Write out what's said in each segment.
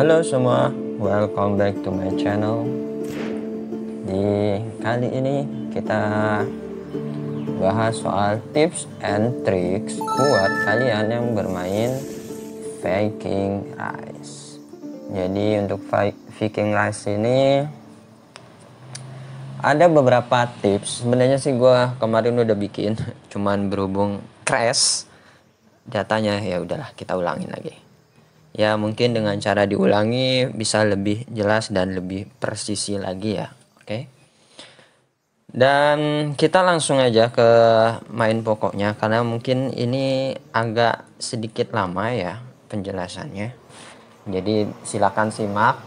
Halo semua, welcome back to my channel. Di kali ini kita bahas soal tips and tricks buat kalian yang bermain Viking Rise. Jadi untuk Viking Rise ini ada beberapa tips. Sebenarnya sih gue kemarin udah bikin, cuman berhubung crash datanya, ya udahlah kita ulangin lagi. Ya mungkin dengan cara diulangi bisa lebih jelas dan lebih presisi lagi ya. Oke. Dan kita langsung aja ke main pokoknya karena mungkin ini agak sedikit lama ya penjelasannya. Jadi silakan simak,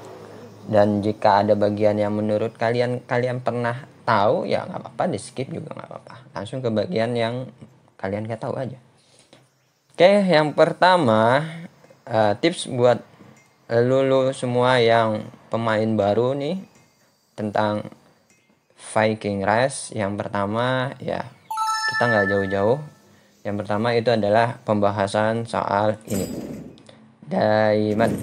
dan jika ada bagian yang menurut kalian pernah tahu ya nggak apa-apa, di skip juga nggak apa-apa. Langsung ke bagian yang kalian nggak tahu aja. Oke, yang pertama tips buat lu semua yang pemain baru nih tentang Viking Rise. Yang pertama ya kita nggak jauh-jauh. Yang pertama itu adalah pembahasan soal ini, diamond.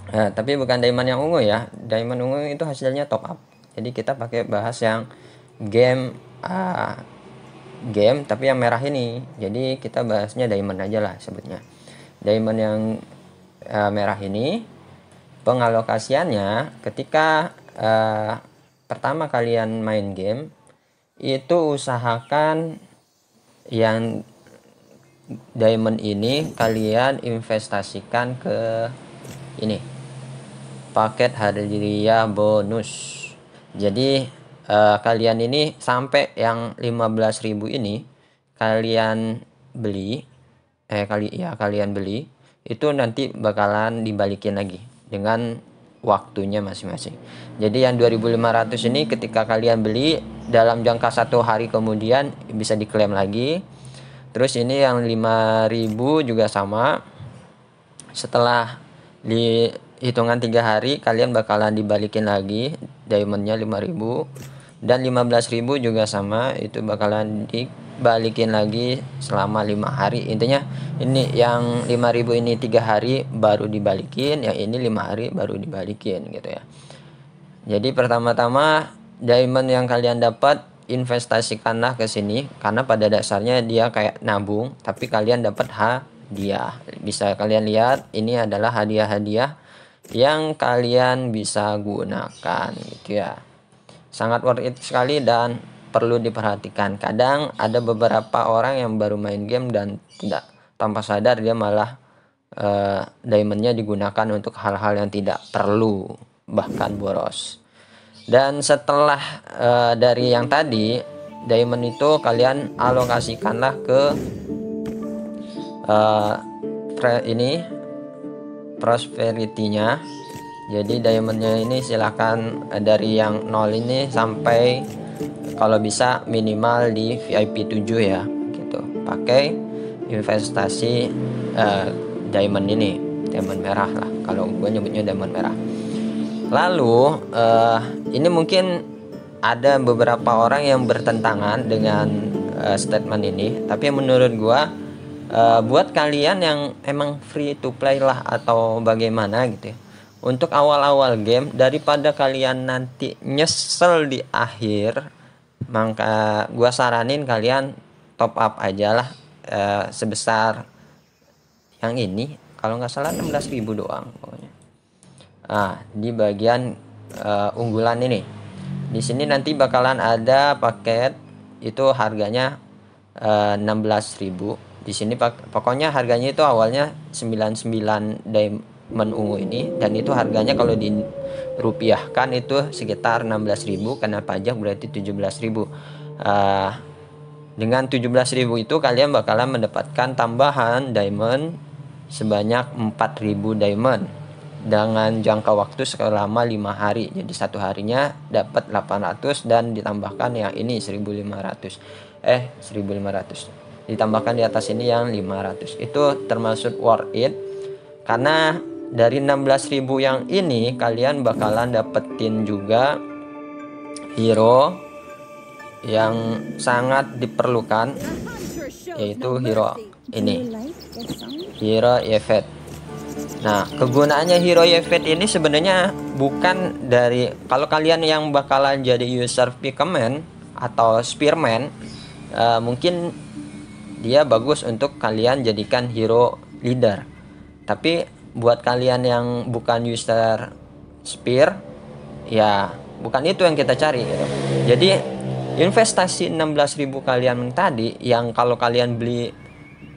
Tapi bukan diamond yang ungu ya. Diamond ungu itu hasilnya top up. Jadi kita pakai bahas yang game tapi yang merah ini. Jadi kita bahasnya diamond aja lah sebutnya. Diamond yang merah ini pengalokasiannya ketika pertama kalian main game itu usahakan yang diamond ini kalian investasikan ke ini, paket hadiah bonus. Jadi kalian ini sampai yang 15.000 ini kalian beli kalian beli itu nanti bakalan dibalikin lagi dengan waktunya masing-masing. Jadi yang 2.500 ini ketika kalian beli dalam jangka 1 hari kemudian bisa diklaim lagi. Terus ini yang 5.000 juga sama, setelah di hitungan 3 hari kalian bakalan dibalikin lagi diamondnya 5.000. Dan 15.000 juga sama, itu bakalan dibalikin lagi selama 5 hari. Intinya ini yang 5.000 ini 3 hari baru dibalikin, yang ini 5 hari baru dibalikin gitu ya. Jadi pertama-tama diamond yang kalian dapat investasikanlah ke sini, karena pada dasarnya dia kayak nabung tapi kalian dapat hadiah. Bisa kalian lihat ini adalah hadiah-hadiah yang kalian bisa gunakan gitu ya. Sangat worth it sekali dan perlu diperhatikan. Kadang ada beberapa orang yang baru main game dan tidak tanpa sadar dia malah diamondnya digunakan untuk hal-hal yang tidak perlu, bahkan boros. Dan setelah dari yang tadi diamond itu kalian alokasikanlah ke ini prosperity-nya. Jadi diamondnya ini silahkan dari yang 0 ini sampai kalau bisa minimal di VIP 7 ya gitu. Pakai investasi diamond ini, diamond merah lah kalau gue nyebutnya diamond merah. Lalu ini mungkin ada beberapa orang yang bertentangan dengan statement ini, tapi menurut gue buat kalian yang emang free to play lah atau bagaimana gitu ya, untuk awal-awal game daripada kalian nanti nyesel di akhir, maka gua saranin kalian top up aja lah sebesar yang ini, kalau nggak salah 16.000 doang pokoknya. Di bagian unggulan ini, di sini nanti bakalan ada paket itu harganya 16.000. Di sini pokoknya harganya itu awalnya 99 diamond ungu ini, dan itu harganya kalau dirupiahkan itu sekitar 16.000, karena pajak berarti 17.000. Dengan 17.000 itu kalian bakalan mendapatkan tambahan diamond sebanyak 4.000 diamond dengan jangka waktu selama 5 hari. Jadi satu harinya dapat 800 dan ditambahkan yang ini 1.500 ditambahkan di atas ini yang 500. Itu termasuk worth it, karena dari 16.000 yang ini kalian bakalan dapetin juga hero yang sangat diperlukan, yaitu hero ini, hero Yevette. Nah, kegunaannya Hero Yefet ini sebenarnya bukan dari, kalau kalian yang bakalan jadi user Pikeman atau Spearman, mungkin dia bagus untuk kalian jadikan hero leader. Tapi buat kalian yang bukan user Spear, ya bukan itu yang kita cari gitu. Jadi investasi 16.000 kalian tadi, yang kalau kalian beli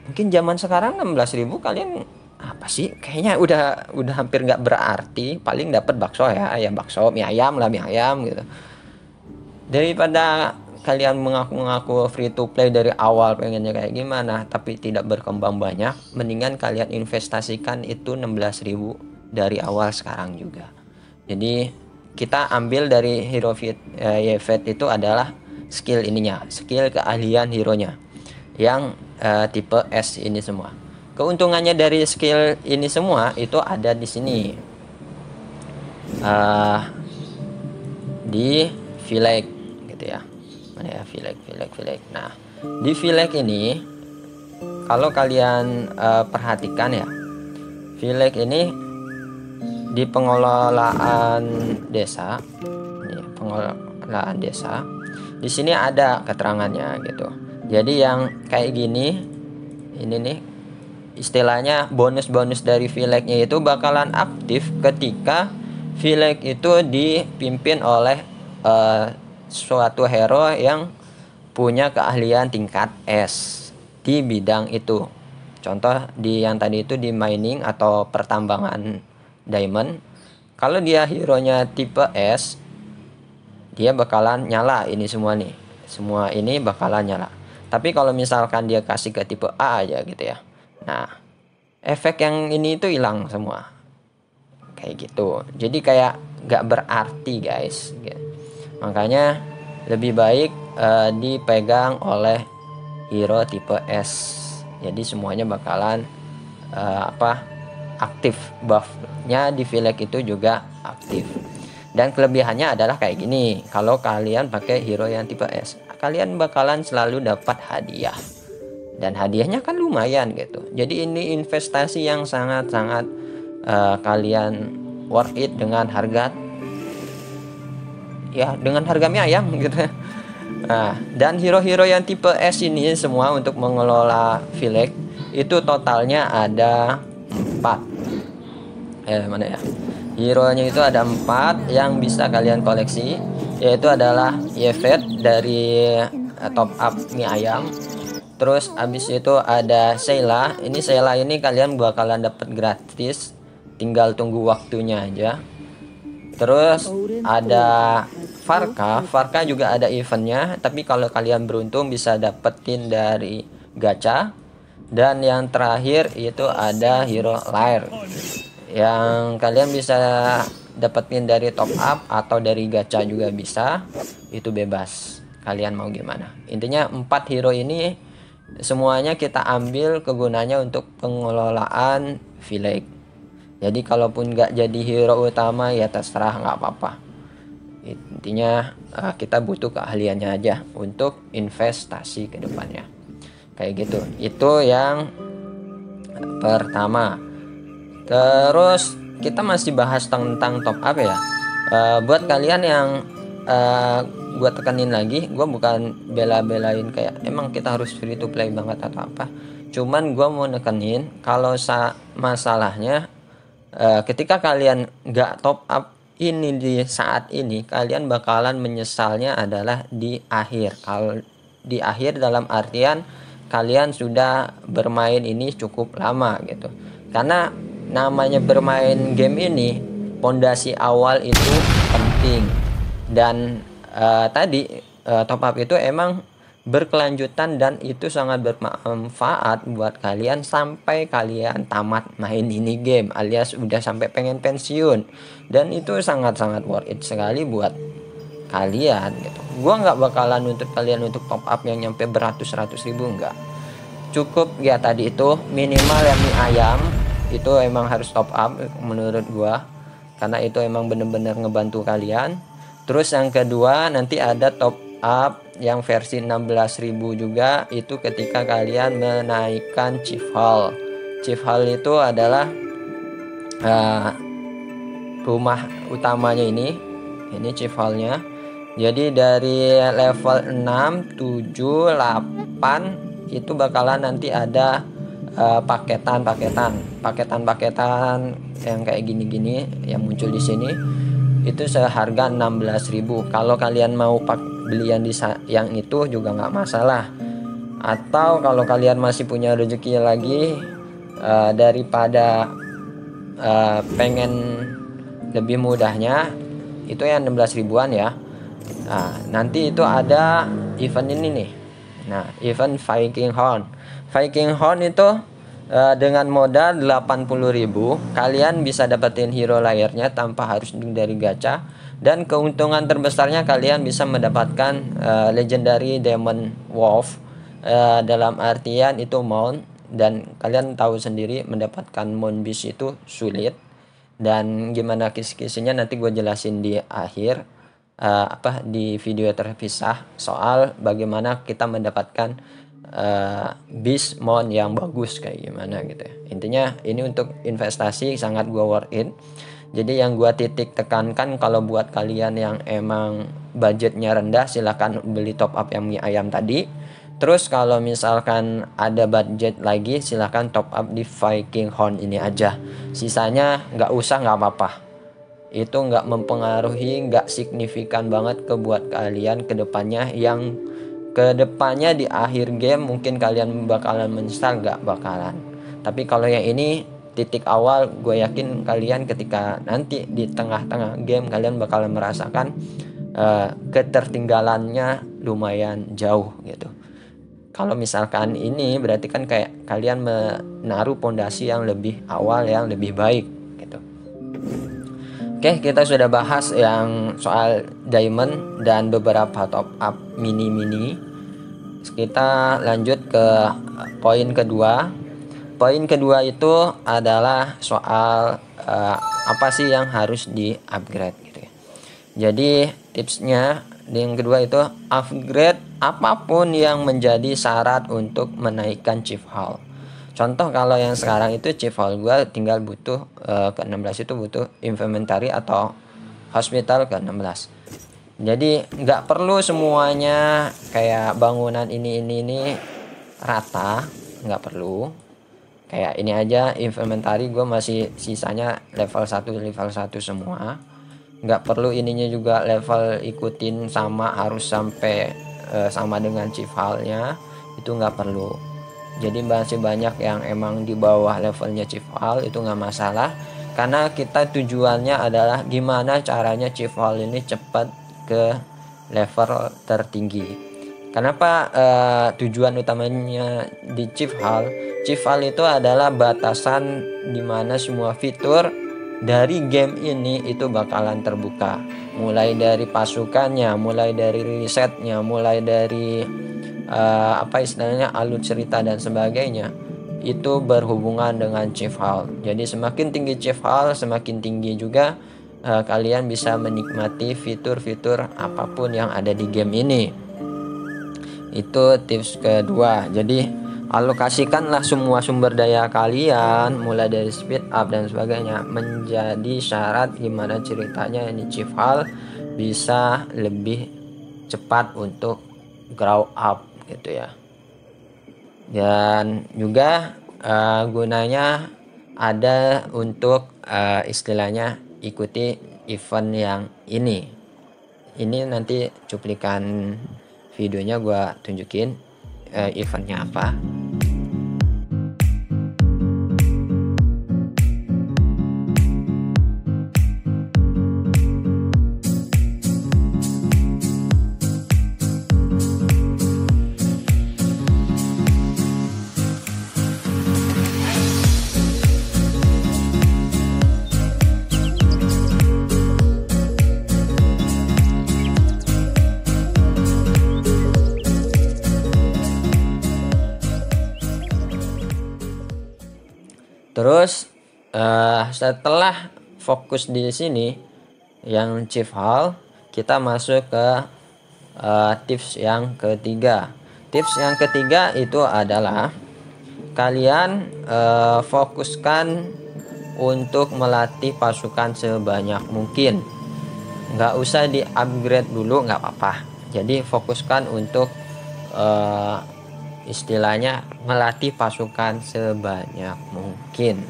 mungkin zaman sekarang 16.000 kalian apa sih, kayaknya udah hampir nggak berarti, paling dapat bakso ya, ayam bakso, mie ayam lah, mie ayam gitu. Daripada kalian mengaku-ngaku free to play dari awal pengennya kayak gimana tapi tidak berkembang banyak, mendingan kalian investasikan itu 16.000 dari awal sekarang juga. Jadi kita ambil dari Hero Yefet itu adalah skill ininya, skill keahlian hero nya yang tipe S ini semua. Keuntungannya dari skill ini semua itu ada di sini, di Village gitu ya. Mana ya, Village. Nah, di Village ini kalau kalian perhatikan ya, Village ini di pengelolaan desa, ini pengelolaan desa. Di sini ada keterangannya gitu. Jadi yang kayak gini, ini nih istilahnya bonus-bonus dari Village-nya itu bakalan aktif ketika Village itu dipimpin oleh suatu hero yang punya keahlian tingkat S di bidang itu. Contoh di yang tadi itu di mining atau pertambangan diamond. Kalau dia hero nya tipe S, dia bakalan nyala ini semua nih. Semua ini bakalan nyala. Tapi kalau misalkan dia kasih ke tipe A aja gitu ya, nah efek yang ini itu hilang semua kayak gitu. Jadi kayak gak berarti guys. Makanya lebih baik dipegang oleh hero tipe S. Jadi semuanya bakalan aktif, buffnya di Village itu juga aktif. Dan kelebihannya adalah kayak gini, kalau kalian pakai hero yang tipe S, kalian bakalan selalu dapat hadiah. Dan hadiahnya kan lumayan gitu. Jadi ini investasi yang sangat-sangat kalian worth it dengan harga mie ayam gitu. Nah, dan hero-hero yang tipe S ini semua untuk mengelola Village itu totalnya ada 4. Mana ya? Hero-nya itu ada 4 yang bisa kalian koleksi, yaitu adalah Yefet dari top up mie ayam. Terus abis itu ada Sheila. Ini Sheila ini kalian bakalan dapat gratis, tinggal tunggu waktunya aja. Terus ada Farka juga ada eventnya, tapi kalau kalian beruntung bisa dapetin dari gacha. Dan yang terakhir itu ada hero Lair, yang kalian bisa dapetin dari top up atau dari gacha juga bisa, itu bebas kalian mau gimana. Intinya 4 hero ini semuanya kita ambil kegunaannya untuk pengelolaan Village. Jadi kalaupun nggak jadi hero utama ya terserah, nggak apa-apa. Intinya kita butuh keahliannya aja untuk investasi ke depannya kayak gitu. Itu yang pertama. Terus kita masih bahas tentang top up ya. Buat kalian yang gue tekenin lagi, gue bukan bela-belain kayak emang kita harus free to play banget atau apa. Cuman gue mau nekenin kalau masalahnya ketika kalian nggak top up ini di saat ini, kalian bakalan menyesalnya adalah di akhir. Kalau di akhir dalam artian kalian sudah bermain ini cukup lama gitu. Karena namanya bermain game ini, pondasi awal itu penting. Dan tadi top up itu emang berkelanjutan dan itu sangat bermanfaat buat kalian sampai kalian tamat main ini game alias udah sampai pengen pensiun. Dan itu sangat-sangat worth it sekali buat kalian gitu. Gua nggak bakalan nuntut kalian untuk top up yang nyampe beratus-ratus ribu, enggak. Cukup ya tadi itu minimal yang mie ayam itu emang harus top up menurut gua, karena itu emang bener-bener ngebantu kalian. Terus yang kedua nanti ada top up yang versi 16.000 juga, itu ketika kalian menaikkan Chief Hall. Chief Hall itu adalah uh, rumah utamanya ini chief hall-nya. Jadi dari level 6, 7, 8 itu bakalan nanti ada paketan yang kayak gini-gini yang muncul di sini. Itu seharga 16.000. Kalau kalian mau belian yang itu juga nggak masalah. Atau kalau kalian masih punya rezeki lagi, daripada pengen lebih mudahnya, itu yang 16 ribuan ya. Nah, nanti itu ada event ini nih. Nah, event Viking Horn. Viking Horn itu dengan modal 80.000 kalian bisa dapetin hero layernya tanpa harus dari gacha, dan keuntungan terbesarnya kalian bisa mendapatkan legendary Demon Wolf, dalam artian itu mount, dan kalian tahu sendiri mendapatkan mount beast itu sulit. Dan gimana kis-kisnya nanti gue jelasin di akhir, di video terpisah soal bagaimana kita mendapatkan beast mount yang bagus kayak gimana gitu ya. Intinya ini untuk investasi sangat gue worth it. Jadi yang gue titik tekankan, kalau buat kalian yang emang budgetnya rendah, silahkan beli top up yang mie ayam tadi. Terus kalau misalkan ada budget lagi, silahkan top up di Viking Horn ini aja. Sisanya nggak usah, nggak apa-apa. Itu nggak mempengaruhi, nggak signifikan banget ke buat kalian kedepannya. Yang kedepannya di akhir game mungkin kalian bakalan menyesal, nggak bakalan. Tapi kalau yang ini titik awal, gue yakin kalian ketika nanti di tengah-tengah game kalian bakalan merasakan ketertinggalannya lumayan jauh gitu. Kalau misalkan ini berarti kan kayak kalian menaruh pondasi yang lebih awal, yang lebih baik gitu. Oke, kita sudah bahas yang soal diamond dan beberapa top up mini-mini. Kita lanjut ke poin kedua. Poin kedua itu adalah soal apa sih yang harus di-upgrade gitu ya. Jadi tipsnya yang kedua itu upgrade apapun yang menjadi syarat untuk menaikkan chief hall. Contoh kalau yang sekarang itu chief hall gue tinggal butuh ke 16 itu butuh inventory atau hospital ke 16. Jadi nggak perlu semuanya kayak bangunan ini rata, nggak perlu. Kayak ini aja inventory gue masih sisanya level 1 semua. Nggak perlu ininya juga level ikutin sama, harus sampai sama dengan chief hall-nya, itu nggak perlu. Jadi masih banyak yang emang di bawah levelnya chief hall, itu nggak masalah, karena kita tujuannya adalah gimana caranya chief hall ini cepat ke level tertinggi. Kenapa tujuan utamanya di chief hall? Chief hall itu adalah batasan dimana semua fitur dari game ini itu bakalan terbuka, mulai dari pasukannya, mulai dari risetnya, mulai dari istilahnya alur cerita dan sebagainya, itu berhubungan dengan chief hall. Jadi semakin tinggi chief hall, semakin tinggi juga kalian bisa menikmati fitur-fitur apapun yang ada di game ini. Itu tips kedua. Jadi alokasikanlah semua sumber daya kalian, mulai dari speed up dan sebagainya, menjadi syarat gimana ceritanya ini chief hall bisa lebih cepat untuk grow up gitu ya. Dan juga gunanya ada untuk istilahnya ikuti event yang ini. Ini nanti cuplikan videonya gue tunjukin eventnya apa. Terus setelah fokus di sini yang chief hall, kita masuk ke tips yang ketiga. Tips yang ketiga itu adalah kalian fokuskan untuk melatih pasukan sebanyak mungkin. Nggak usah di upgrade dulu, nggak apa-apa. Jadi fokuskan untuk istilahnya melatih pasukan sebanyak mungkin.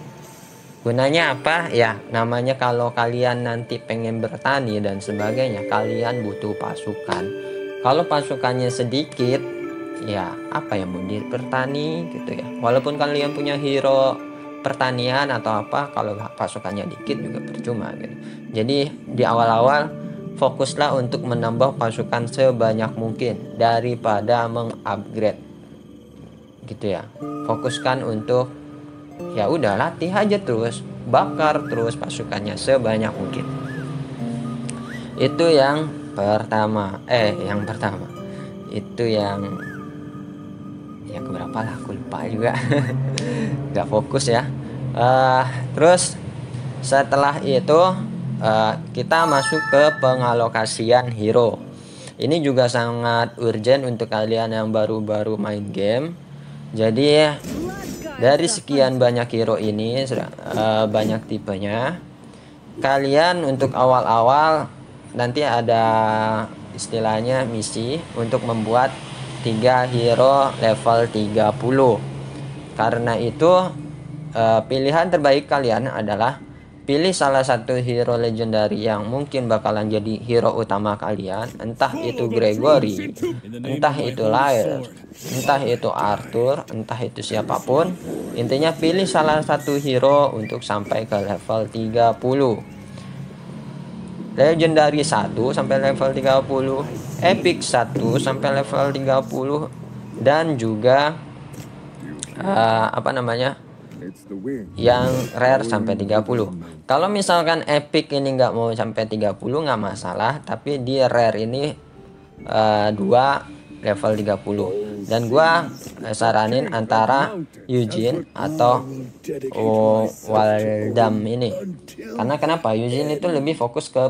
Gunanya apa ya, namanya kalau kalian nanti pengen bertani dan sebagainya, kalian butuh pasukan. Kalau pasukannya sedikit, ya apa yang mau bertani gitu ya. Walaupun kalian punya hero pertanian atau apa, kalau pasukannya dikit juga percuma gitu. Jadi di awal-awal fokuslah untuk menambah pasukan sebanyak mungkin daripada mengupgrade gitu ya. Fokuskan untuk ya udah latih aja terus, bakar terus pasukannya sebanyak mungkin. Itu yang pertama. Itu yang keberapa lah, aku lupa juga. Nggak fokus ya. Terus setelah itu kita masuk ke pengalokasian hero. Ini juga sangat urgent untuk kalian yang baru-baru main game. Jadi dari sekian banyak hero ini banyak tipenya. Kalian untuk awal-awal nanti ada istilahnya misi untuk membuat 3 hero level 30. Karena itu pilihan terbaik kalian adalah pilih salah satu hero legendary yang mungkin bakalan jadi hero utama kalian, entah itu Gregory, entah itu Lyre, entah itu Arthur, entah itu siapapun. Intinya pilih salah satu hero untuk sampai ke level 30. Legendary 1 sampai level 30, Epic 1 sampai level 30, dan juga yang rare sampai 30. Kalau misalkan epic ini nggak mau sampai 30 nggak masalah, tapi di rare ini 2 level 30. Dan gua saranin antara Eugene atau Waldam ini. Karena kenapa? Eugene itu lebih fokus ke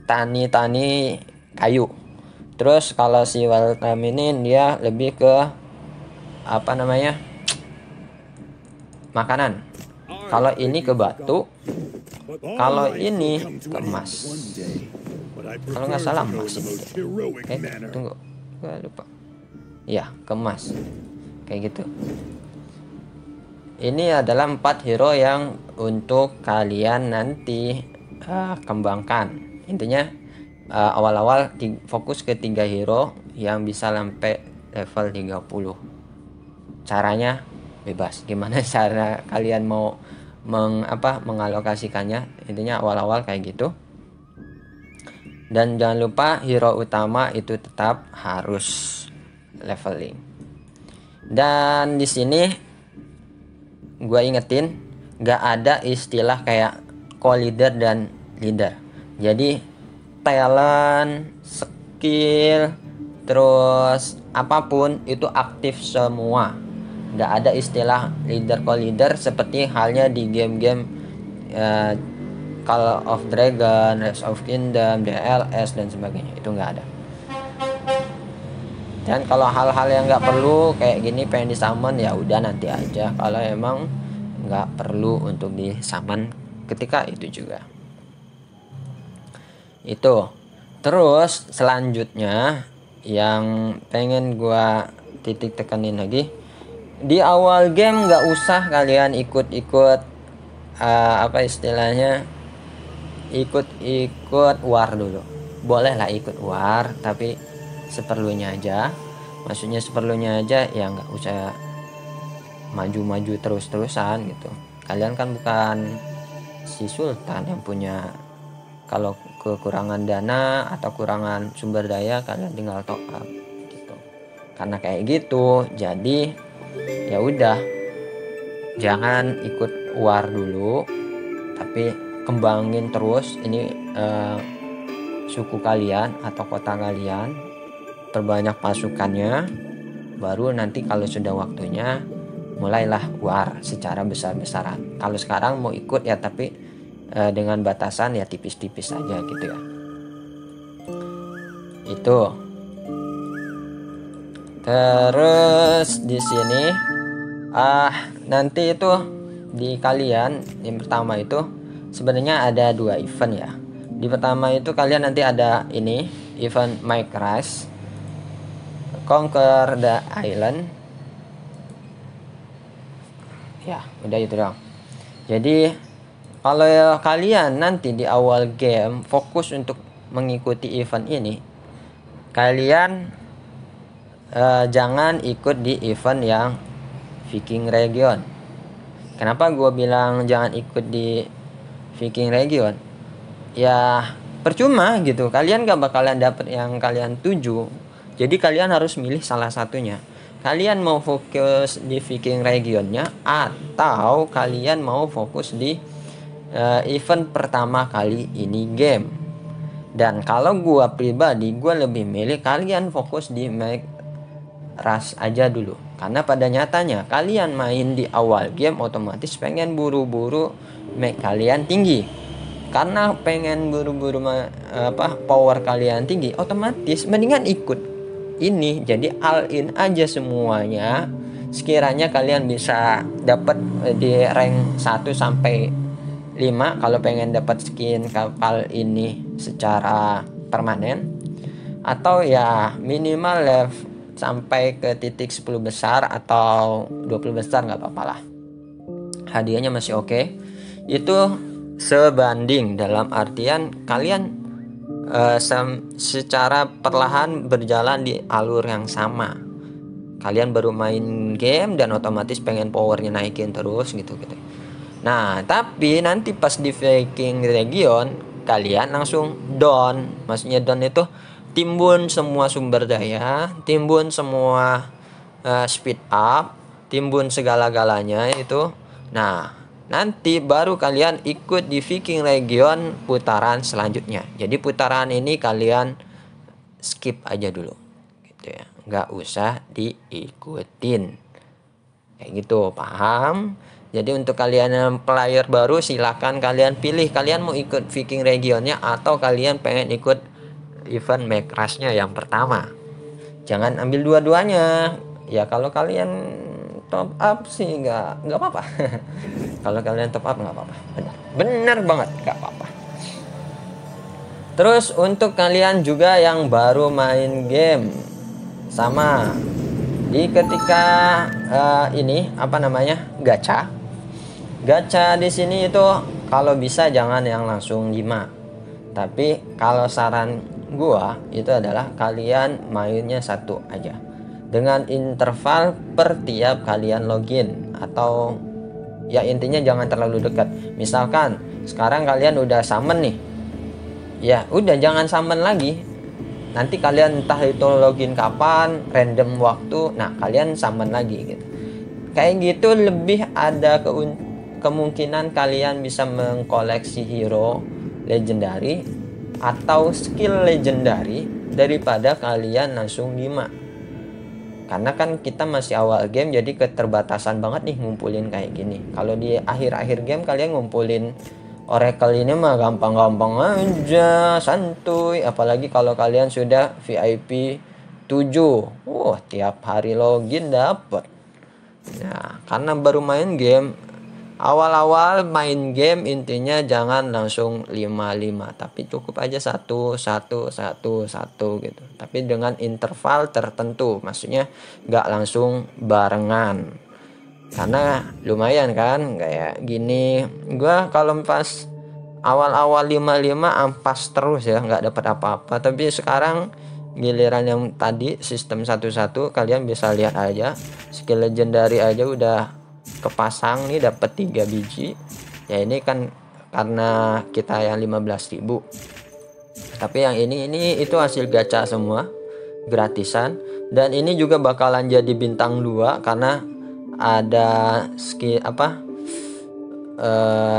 tani kayu. Terus kalau si Waldam ini dia lebih ke makanan. Kalau ini ke batu, kalau ini ke emas. Kalau nggak salah emas ini. Tunggu, gue lupa. Ya, ke emas. Kayak gitu. Ini adalah 4 hero yang untuk kalian nanti kembangkan. Intinya awal-awal fokus ke 3 hero yang bisa sampai level 30. Caranya bebas, gimana cara kalian mau mengalokasikannya. Intinya awal-awal kayak gitu. Dan jangan lupa hero utama itu tetap harus leveling. Dan di sini gue ingetin, nggak ada istilah kayak co-leader dan leader. Jadi talent, skill, terus apapun itu aktif semua. Nggak ada istilah leader co-leader seperti halnya di game-game Call of Dragon, Rise of Kingdom, DLS dan sebagainya. Itu nggak ada. Dan kalau hal-hal yang nggak perlu kayak gini pengen disummon, ya udah nanti aja. Kalau emang nggak perlu untuk disummon ketika itu juga. Itu. Terus selanjutnya yang pengen gua titik tekanin lagi, di awal game nggak usah kalian ikut-ikut ikut war dulu. Boleh lah ikut war, tapi seperlunya aja. Maksudnya seperlunya aja, ya nggak usah maju-maju terus-terusan gitu. Kalian kan bukan si Sultan yang punya, kalau kekurangan dana atau kurangan sumber daya kalian tinggal top up gitu. Karena kayak gitu, jadi ya udah, jangan ikut war dulu, tapi kembangin terus ini suku kalian atau kota kalian, perbanyak pasukannya, baru nanti kalau sudah waktunya mulailah war secara besar-besaran. Kalau sekarang mau ikut ya, tapi dengan batasan ya tipis-tipis aja gitu ya. Itu. Terus di sini nanti itu di kalian yang pertama itu sebenarnya ada 2 event ya. Di pertama itu kalian nanti ada ini event My Crash, Conquer the Island. Ya, udah itu dong. Jadi kalau kalian nanti di awal game fokus untuk mengikuti event ini, kalian jangan ikut di event yang Viking Region. Kenapa gue bilang jangan ikut di Viking Region? Ya percuma gitu, kalian gak bakalan dapet yang kalian tuju. Jadi kalian harus milih salah satunya. Kalian mau fokus di Viking Regionnya atau kalian mau fokus di event pertama kali ini game. Dan kalau gua pribadi, gua lebih milih kalian fokus di Make Rush aja dulu. Karena pada nyatanya kalian main di awal game otomatis pengen buru-buru make kalian tinggi. Karena pengen buru-buru power kalian tinggi, otomatis mendingan ikut ini, jadi all in aja semuanya. Sekiranya kalian bisa dapat di rank 1 sampai 5 kalau pengen dapat skin kapal ini secara permanen, atau ya minimal level sampai ke titik 10 besar atau 20 besar nggak apa-apa lah. Hadiahnya masih oke. Itu sebanding dalam artian kalian secara perlahan berjalan di alur yang sama. Kalian baru main game dan otomatis pengen powernya naikin terus gitu. Nah tapi nanti pas di Viking Region kalian langsung down. Maksudnya down itu timbun semua sumber daya, timbun semua speed up, timbun segala-galanya itu. Nah nanti baru kalian ikut di Viking Region putaran selanjutnya. Jadi putaran ini kalian skip aja dulu gitu ya, nggak usah diikutin kayak gitu, paham? Jadi untuk kalian yang player baru silakan kalian pilih, kalian mau ikut Viking Regionnya atau kalian pengen ikut event Make Rush-nya yang pertama. Jangan ambil dua-duanya ya. Kalau kalian top up sih nggak apa-apa. Kalau kalian top up nggak apa-apa, bener banget nggak apa-apa. Terus untuk kalian juga yang baru main game, sama di ketika ini gacha di sini itu kalau bisa jangan yang langsung 5. Tapi kalau saran gua itu adalah kalian mainnya 1 aja dengan interval per tiap kalian login, atau ya intinya jangan terlalu dekat. Misalkan sekarang kalian udah summon nih, ya udah jangan summon lagi. Nanti kalian entah itu login kapan, random waktu, nah kalian summon lagi gitu. Kayak gitu lebih ada kemungkinan kalian bisa mengkoleksi hero legendary atau skill legendary daripada kalian langsung 5. Karena kan kita masih awal game, jadi keterbatasan banget nih ngumpulin kayak gini. Kalau di akhir-akhir game kalian ngumpulin Oracle ini mah gampang-gampang aja, santuy. Apalagi kalau kalian sudah VIP 7. Tiap hari login dapet. Nah, karena baru main game, awal-awal main game intinya jangan langsung 5 tapi cukup aja 1 gitu. Tapi dengan interval tertentu, maksudnya nggak langsung barengan. Karena lumayan kan kayak gini, gua kalau pas awal-awal 55 ampas terus ya, nggak dapat apa-apa. Tapi sekarang giliran yang tadi sistem 1-1, kalian bisa lihat aja skill legendary aja udah kepasang nih, dapat 3 biji ya. Ini kan karena kita yang 15.000, tapi yang ini itu hasil gacha semua, gratisan. Dan ini juga bakalan jadi bintang 2 karena ada skill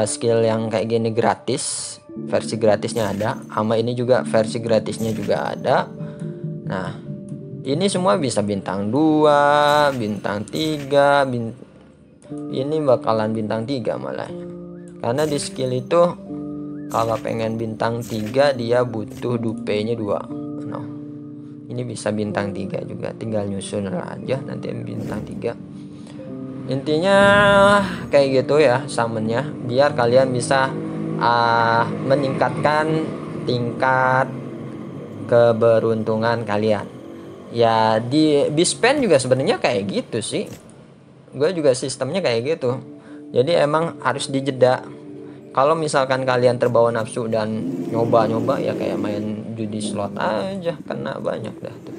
skill yang kayak gini gratis, versi gratisnya ada, sama ini juga versi gratisnya juga ada. Nah ini semua bisa bintang 2, bintang 3, ini bakalan bintang 3 malah. Karena di skill itu kalau pengen bintang 3 dia butuh dupenya 2. No. Ini bisa bintang 3 juga, tinggal nyusun aja nanti bintang 3. Intinya kayak gitu ya summonnya, biar kalian bisa meningkatkan tingkat keberuntungan kalian. Ya di Bispen juga sebenarnya kayak gitu sih. Gue juga sistemnya kayak gitu. Jadi emang harus dijeda. Kalau misalkan kalian terbawa nafsu dan nyoba-nyoba ya kayak main judi slot aja, kena banyak dah tuh.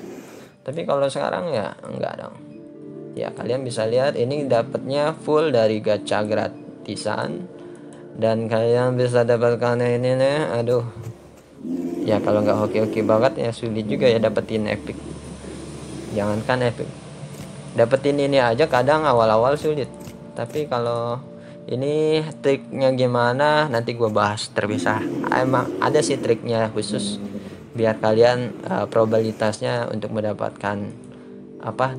Tapi kalau sekarang ya enggak dong. Ya kalian bisa lihat ini dapatnya full dari gacha gratisan, dan kalian bisa dapatkan ini nih. Aduh, ya kalau nggak hoki-hoki banget ya sulit juga ya dapetin epic. Jangankan epic, dapetin ini aja kadang awal-awal sulit. Tapi kalau ini triknya gimana nanti gue bahas terpisah. Emang ada sih triknya khusus biar kalian probabilitasnya untuk mendapatkan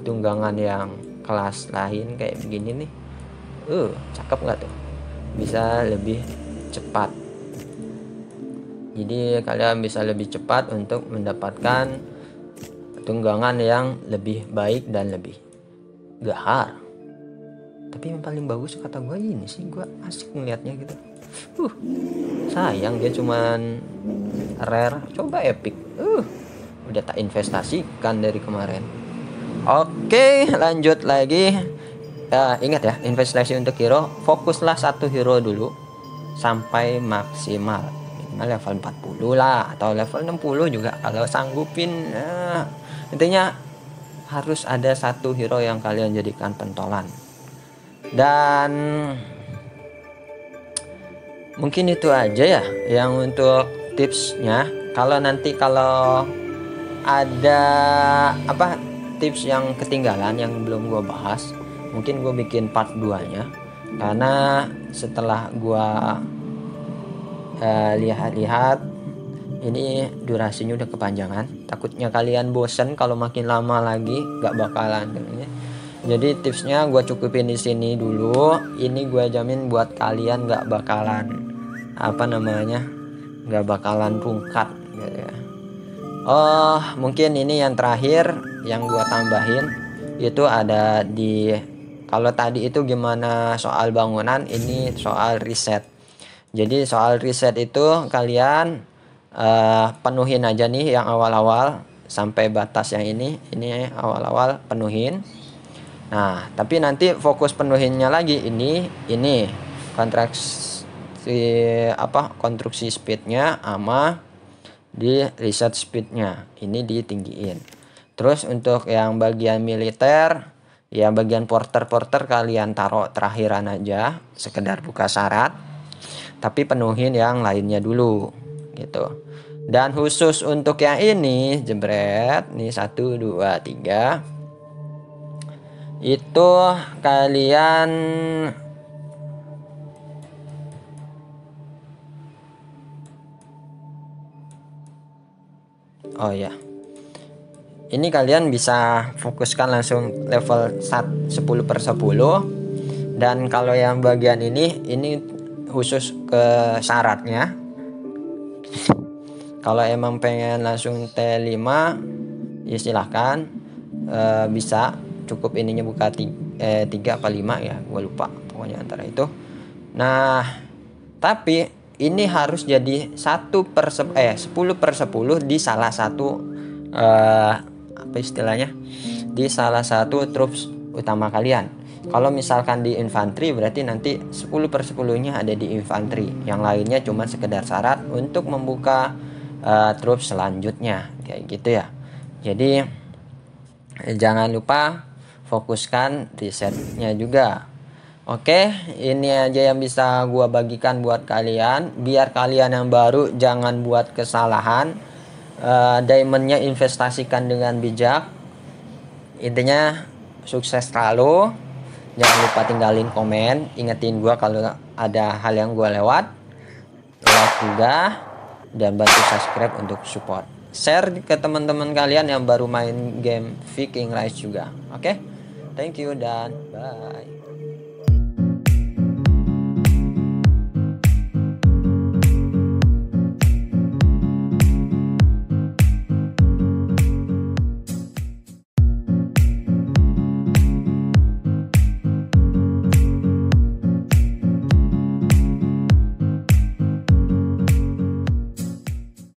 tunggangan yang kelas lain kayak begini nih, cakep nggak tuh, bisa lebih cepat. Jadi kalian bisa lebih cepat untuk mendapatkan tunggangan yang lebih baik dan lebih gahar. Tapi yang paling bagus kata gue ini sih, gue asik ngeliatnya gitu. Sayang dia cuman rare, coba epic. Udah tak investasikan dari kemarin. Oke, lanjut lagi. Ingat ya, investasi untuk hero, fokuslah satu hero dulu sampai maksimal. Level 40 lah atau level 60 juga kalau sanggupin. Intinya harus ada satu hero yang kalian jadikan pentolan. Dan mungkin itu aja ya yang untuk tipsnya. Kalau nanti ada tips yang ketinggalan yang belum gue bahas, mungkin gue bikin part 2 nya, karena setelah gue lihat-lihat ini durasinya udah kepanjangan, takutnya kalian bosen kalau makin lama lagi, gak bakalan. Jadi tipsnya gue cukupin di sini dulu. Ini gue jamin buat kalian gak bakalan gak bakalan rungkat gitu ya. Mungkin ini yang terakhir yang gue tambahin itu ada di, kalau tadi itu gimana soal bangunan, ini soal riset. Jadi soal riset itu kalian penuhin aja nih yang awal-awal sampai batas yang ini awal-awal penuhin. Nah, tapi nanti fokus penuhinnya lagi ini konstruksi speednya sama di reset speednya ini ditinggiin. Terus untuk yang bagian militer, ya bagian porter kalian taruh terakhiran aja, sekedar buka syarat. Tapi penuhin yang lainnya dulu gitu. Dan khusus untuk yang ini jebret nih 1 2 3 itu kalian ini kalian bisa fokuskan langsung level 10/10. Dan kalau yang bagian ini khusus ke syaratnya. Kalau emang pengen langsung T5 ya silahkan, bisa cukup ininya buka 3 apa 5 ya, gue lupa pokoknya antara itu. Nah tapi ini harus jadi 10/10 di salah satu di salah satu troops utama kalian. Kalau misalkan di infanteri berarti nanti 10/10-nya ada di infanteri, yang lainnya cuma sekedar syarat untuk membuka troops selanjutnya kayak gitu ya. Jadi jangan lupa fokuskan risetnya juga. Oke, ini aja yang bisa gua bagikan buat kalian, biar kalian yang baru jangan buat kesalahan. Diamondnya investasikan dengan bijak. Intinya sukses selalu. Jangan lupa tinggalin komen, ingetin gua kalau ada hal yang gua lewat, like juga, dan bantu subscribe untuk support. Share ke teman-teman kalian yang baru main game Viking Rise juga. Oke? Thank you dan bye.